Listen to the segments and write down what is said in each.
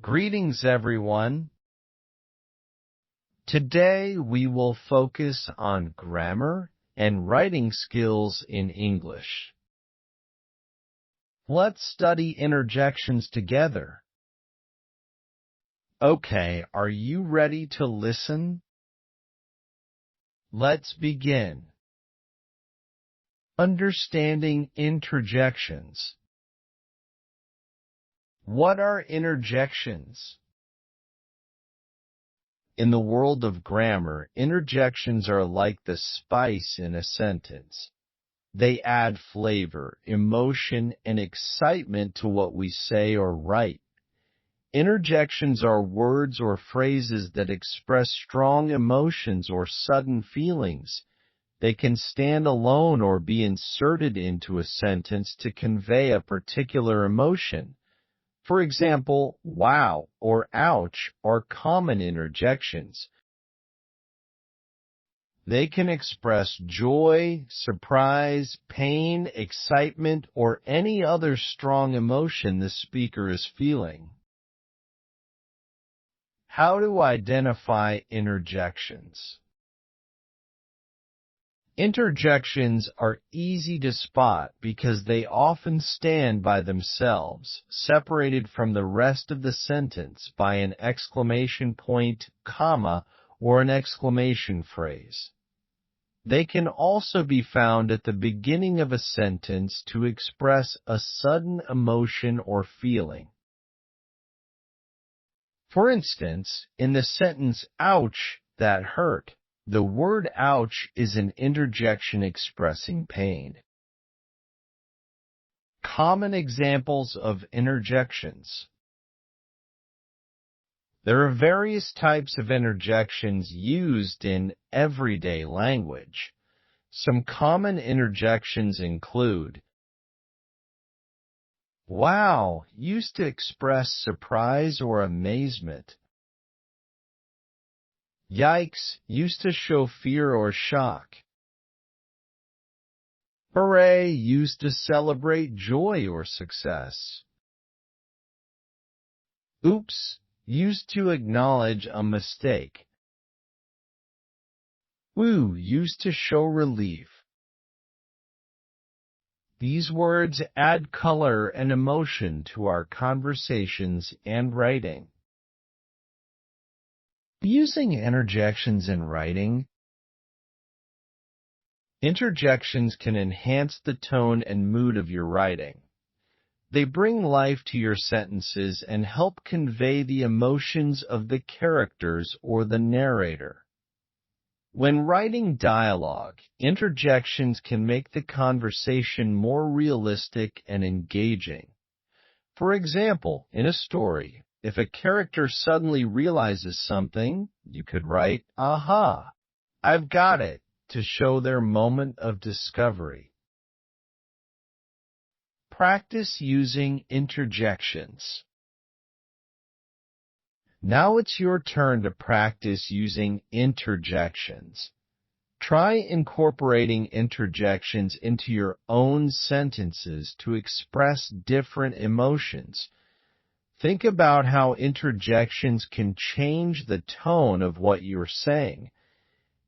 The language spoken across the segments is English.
Greetings, everyone. Today we will focus on grammar and writing skills in English. Let's study interjections together. Okay, are you ready to listen? Let's begin. Understanding interjections. What are interjections? In the world of grammar, interjections are like the spice in a sentence. They add flavor, emotion, and excitement to what we say or write. Interjections are words or phrases that express strong emotions or sudden feelings. They can stand alone or be inserted into a sentence to convey a particular emotion. For example, wow or ouch are common interjections. They can express joy, surprise, pain, excitement, or any other strong emotion the speaker is feeling. How to identify interjections? Interjections are easy to spot because they often stand by themselves, separated from the rest of the sentence by an exclamation point, comma, or an exclamation phrase. They can also be found at the beginning of a sentence to express a sudden emotion or feeling. For instance, in the sentence, ouch, that hurt, the word ouch is an interjection expressing pain. Common examples of interjections. There are various types of interjections used in everyday language. Some common interjections include wow, used to express surprise or amazement. Yikes, used to show fear or shock. Hooray, used to celebrate joy or success. Oops, used to acknowledge a mistake. Woo, used to show relief. These words add color and emotion to our conversations and writing. Using interjections in writing. Interjections can enhance the tone and mood of your writing. They bring life to your sentences and help convey the emotions of the characters or the narrator. When writing dialogue, interjections can make the conversation more realistic and engaging. For example, in a story, if a character suddenly realizes something, you could write, aha, I've got it, to show their moment of discovery. Practice using interjections. Now it's your turn to practice using interjections. Try incorporating interjections into your own sentences to express different emotions. Think about how interjections can change the tone of what you're saying.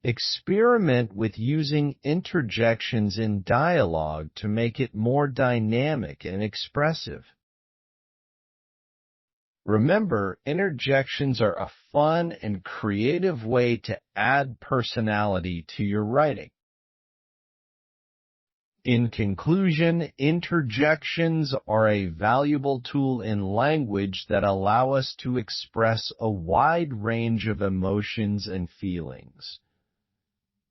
Experiment with using interjections in dialogue to make it more dynamic and expressive. Remember, interjections are a fun and creative way to add personality to your writing. In conclusion, interjections are a valuable tool in language that allow us to express a wide range of emotions and feelings.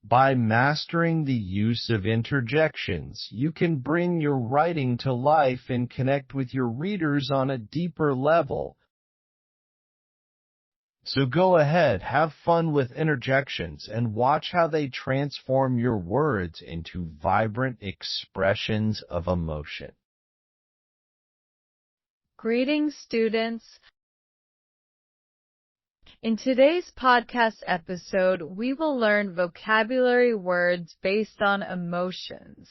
By mastering the use of interjections, you can bring your writing to life and connect with your readers on a deeper level. So go ahead, have fun with interjections, and watch how they transform your words into vibrant expressions of emotion. Greetings, students. In today's podcast episode, we will learn vocabulary words based on emotions.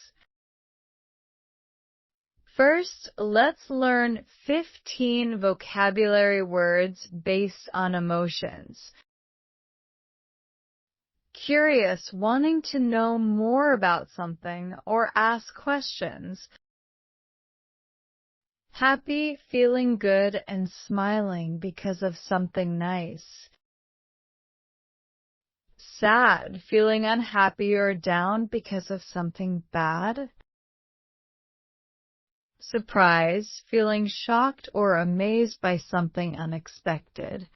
First, let's learn 15 vocabulary words based on emotions. Curious, wanting to know more about something or ask questions. Happy, feeling good and smiling because of something nice. Sad, feeling unhappy or down because of something bad. Surprise, feeling shocked or amazed by something unexpected.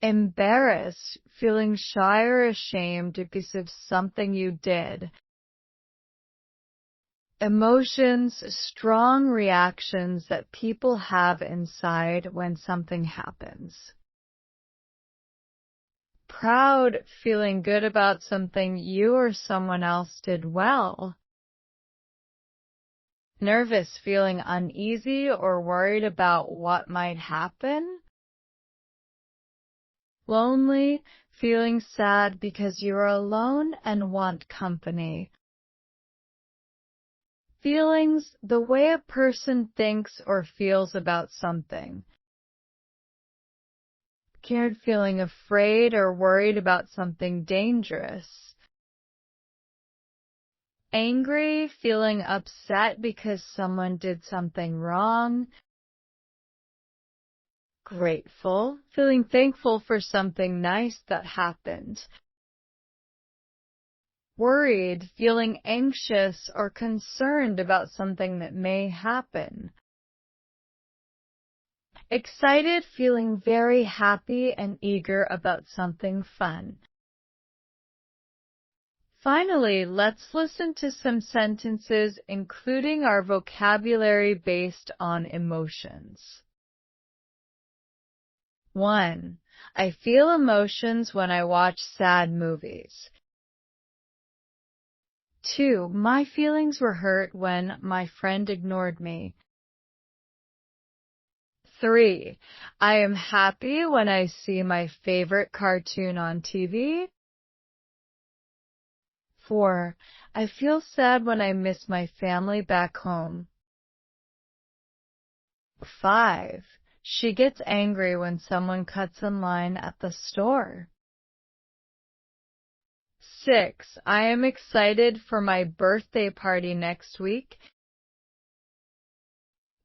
Embarrassed, feeling shy or ashamed because of something you did. Emotions, strong reactions that people have inside when something happens. Proud, feeling good about something you or someone else did well. Nervous, feeling uneasy or worried about what might happen. Lonely, feeling sad because you are alone and want company. Feelings, the way a person thinks or feels about something. Scared, feeling afraid or worried about something dangerous. Angry, feeling upset because someone did something wrong. Grateful, feeling thankful for something nice that happened. Worried, feeling anxious or concerned about something that may happen. Excited, feeling very happy and eager about something fun. Finally, let's listen to some sentences including our vocabulary based on emotions. 1. I feel emotions when I watch sad movies. 2. My feelings were hurt when my friend ignored me. 3. I am happy when I see my favorite cartoon on TV. 4. I feel sad when I miss my family back home. 5. She gets angry when someone cuts in line at the store. 6. I am excited for my birthday party next week.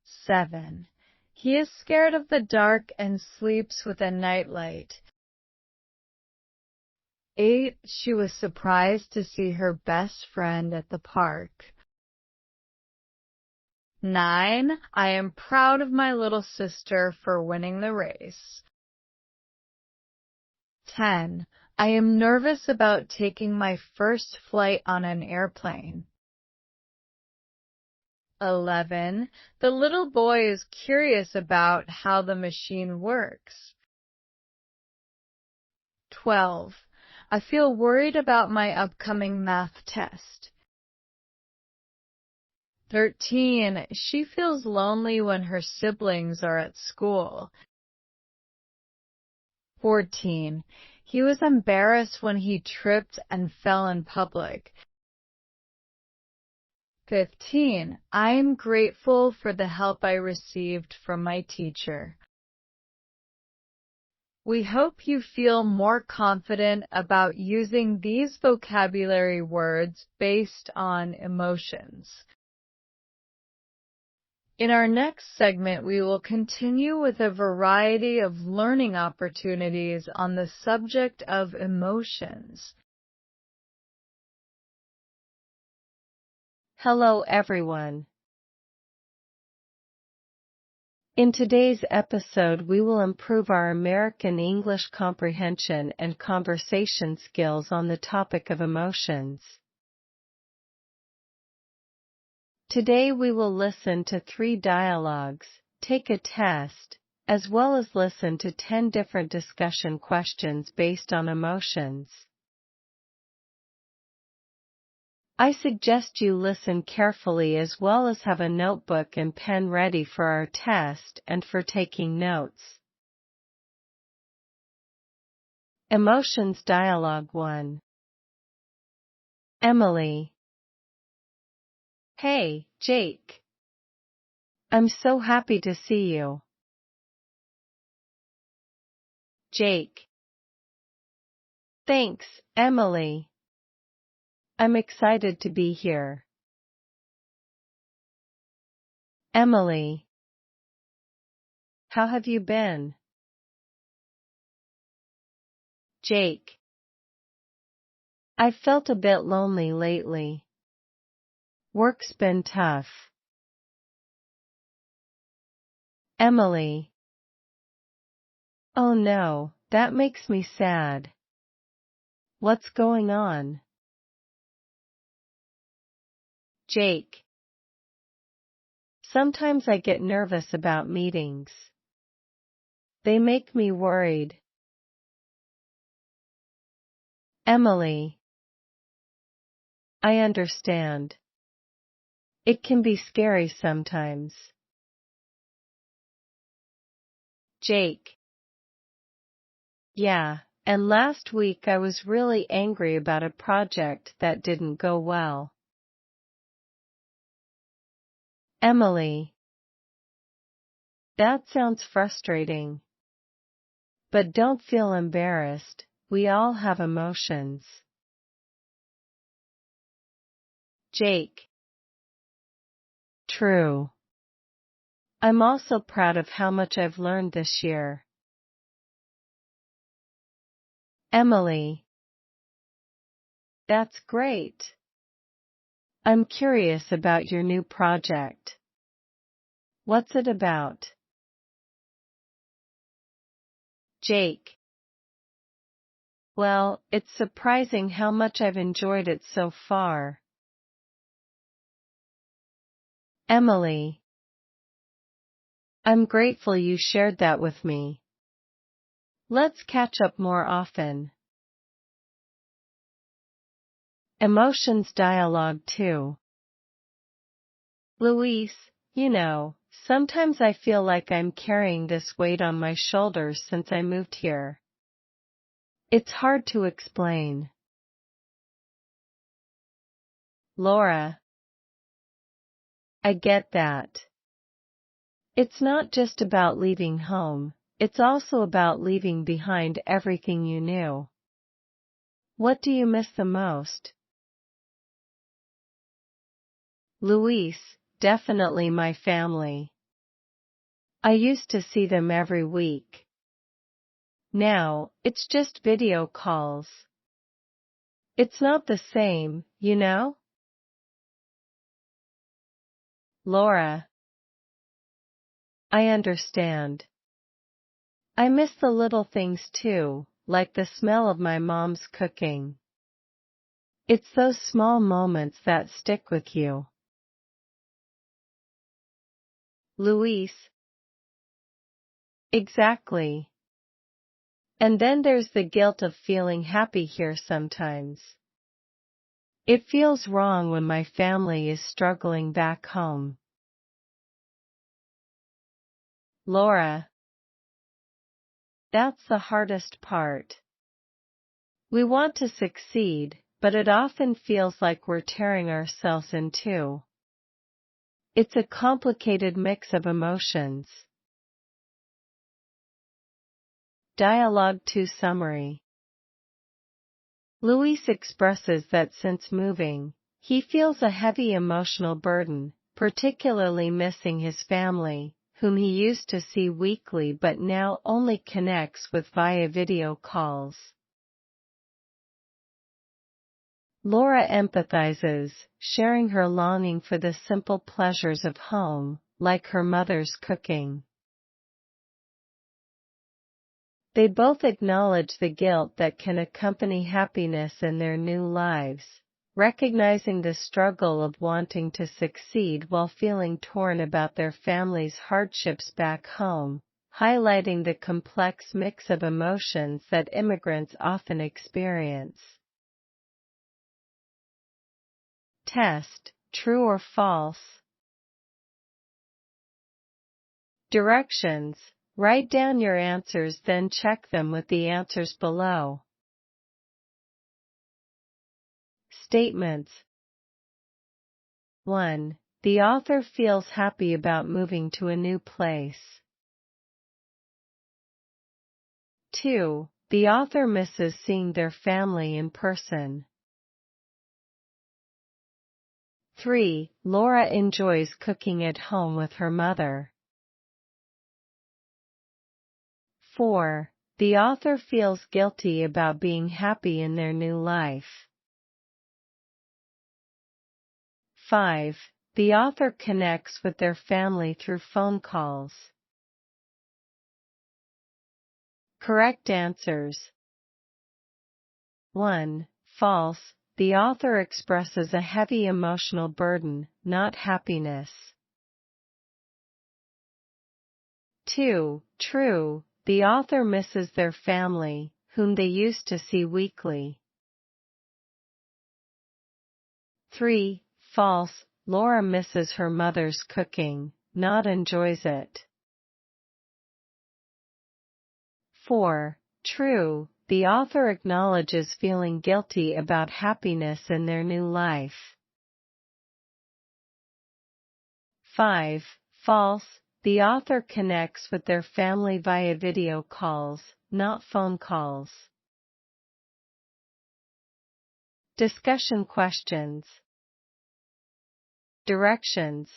7. He is scared of the dark and sleeps with a nightlight. 8. She was surprised to see her best friend at the park. 9. I am proud of my little sister for winning the race. 10. I am nervous about taking my first flight on an airplane. 11. The little boy is curious about how the machine works. 12. I feel worried about my upcoming math test. 13. She feels lonely when her siblings are at school. 14. He was embarrassed when he tripped and fell in public. 15. I am grateful for the help I received from my teacher. We hope you feel more confident about using these vocabulary words based on emotions. In our next segment, we will continue with a variety of learning opportunities on the subject of emotions. Hello, everyone. In today's episode, we will improve our American English comprehension and conversation skills on the topic of emotions. Today we will listen to 3 dialogues, take a test, as well as listen to 10 different discussion questions based on emotions. I suggest you listen carefully as well as have a notebook and pen ready for our test and for taking notes. Emotions Dialogue 1. Emily. Hey, Jake. I'm so happy to see you. Jake. Thanks, Emily. I'm excited to be here. Emily. How have you been? Jake. I've felt a bit lonely lately. Work's been tough. Emily. Oh no, that makes me sad. What's going on? Jake. Sometimes I get nervous about meetings. They make me worried. Emily. I understand. It can be scary sometimes. Jake. Yeah, and last week I was really angry about a project that didn't go well. Emily. That sounds frustrating. But don't feel embarrassed, we all have emotions. Jake. True. I'm also proud of how much I've learned this year. Emily. That's great. I'm curious about your new project. What's it about? Jake. Well, it's surprising how much I've enjoyed it so far. Emily. I'm grateful you shared that with me. Let's catch up more often. Emotions Dialogue 2. Luis, sometimes I feel like I'm carrying this weight on my shoulders since I moved here. It's hard to explain. Laura. I get that. It's not just about leaving home, it's also about leaving behind everything you knew. What do you miss the most? Luis, definitely my family. I used to see them every week. Now, it's just video calls. It's not the same, you know? Laura. I understand. I miss the little things too, like the smell of my mom's cooking. It's those small moments that stick with you. Luis. Exactly. And then there's the guilt of feeling happy here sometimes. It feels wrong when my family is struggling back home. Laura. That's the hardest part. We want to succeed, but it often feels like we're tearing ourselves in two. It's a complicated mix of emotions. Dialogue 2 Summary. Luis expresses that since moving, he feels a heavy emotional burden, particularly missing his family, whom he used to see weekly but now only connects with via video calls. Laura empathizes, sharing her longing for the simple pleasures of home, like her mother's cooking. They both acknowledge the guilt that can accompany happiness in their new lives, recognizing the struggle of wanting to succeed while feeling torn about their family's hardships back home, highlighting the complex mix of emotions that immigrants often experience. Test: true or false? Directions: write down your answers, then check them with the answers below. Statements. 1. the author feels happy about moving to a new place. 2. The author misses seeing their family in person. 3. Laura enjoys cooking at home with her mother. 4. The author feels guilty about being happy in their new life. 5. The author connects with their family through phone calls. Correct answers. 1. False. The author expresses a heavy emotional burden, not happiness. 2. True. The author misses their family, whom they used to see weekly. 3. False. Laura misses her mother's cooking, not enjoys it. 4. True. The author acknowledges feeling guilty about happiness in their new life. 5. False. The author connects with their family via video calls, not phone calls. Discussion questions. Directions.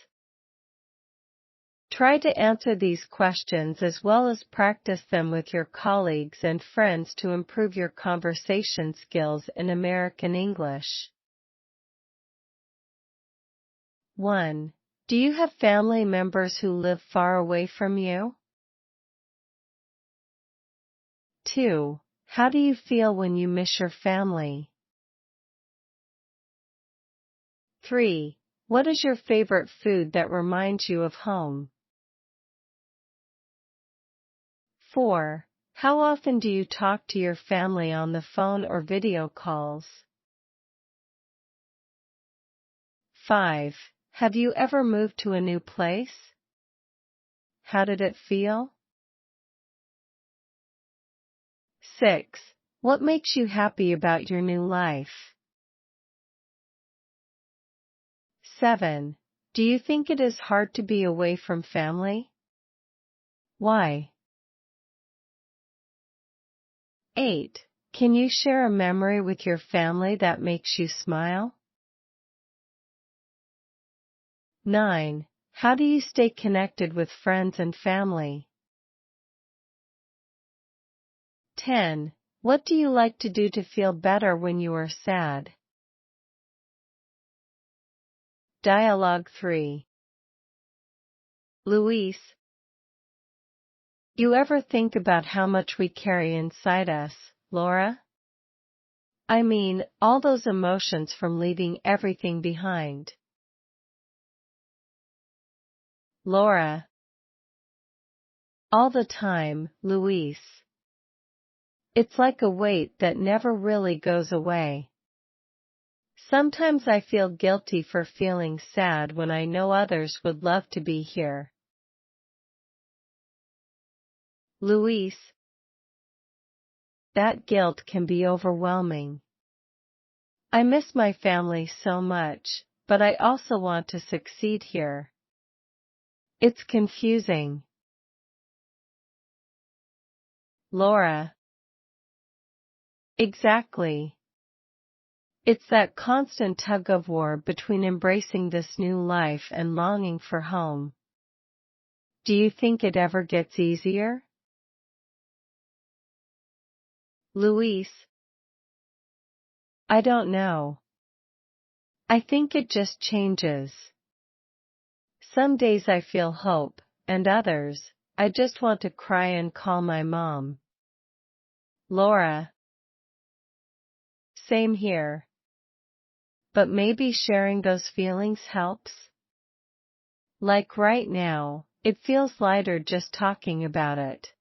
Try to answer these questions as well as practice them with your colleagues and friends to improve your conversation skills in American English. 1. Do you have family members who live far away from you? 2. How do you feel when you miss your family? 3. What is your favorite food that reminds you of home? 4. How often do you talk to your family on the phone or video calls? 5. Have you ever moved to a new place? How did it feel? 6. What makes you happy about your new life? 7. Do you think it is hard to be away from family? Why? 8. Can you share a memory with your family that makes you smile? 9. How do you stay connected with friends and family? 10. What do you like to do to feel better when you are sad? Dialogue 3. Luis. You ever think about how much we carry inside us, Laura? I mean, all those emotions from leaving everything behind. Laura. All the time, Luis. It's like a weight that never really goes away. Sometimes I feel guilty for feeling sad when I know others would love to be here. Luis. That guilt can be overwhelming. I miss my family so much, but I also want to succeed here. It's confusing. Laura. Exactly. It's that constant tug-of-war between embracing this new life and longing for home. Do you think it ever gets easier? Luis. I don't know. I think it just changes. Some days I feel hope, and others, I just want to cry and call my mom. Laura. Same here. But maybe sharing those feelings helps? Like right now, it feels lighter just talking about it.